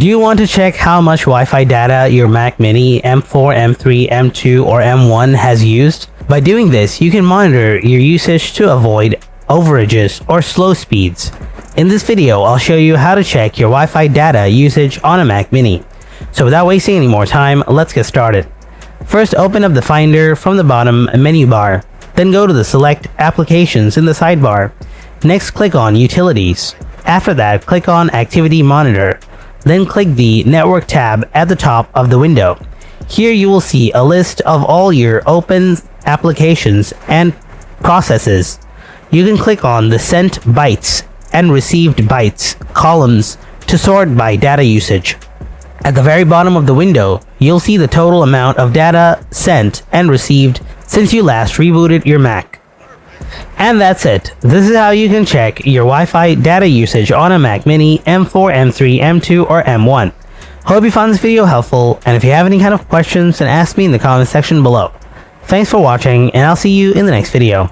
Do you want to check how much Wi-Fi data your Mac Mini M4, M3, M2, or M1 has used? By doing this, you can monitor your usage to avoid overages or slow speeds. In this video, I'll show you how to check your Wi-Fi data usage on a Mac Mini. So without wasting any more time, let's get started. First, open up the Finder from the bottom menu bar. Then go to the Select Applications in the sidebar. Next, click on Utilities. After that, click on Activity Monitor. Then click the Network tab at the top of the window. Here you will see a list of all your open applications and processes. You can click on the Sent Bytes and Received Bytes columns to sort by data usage. At the very bottom of the window, you'll see the total amount of data sent and received since you last rebooted your Mac. And that's it. This is how you can check your Wi-Fi data usage on a Mac Mini M4, M3, M2, or M1. Hope you found this video helpful, and if you have any kind of questions, then ask me in the comment section below. Thanks for watching, and I'll see you in the next video.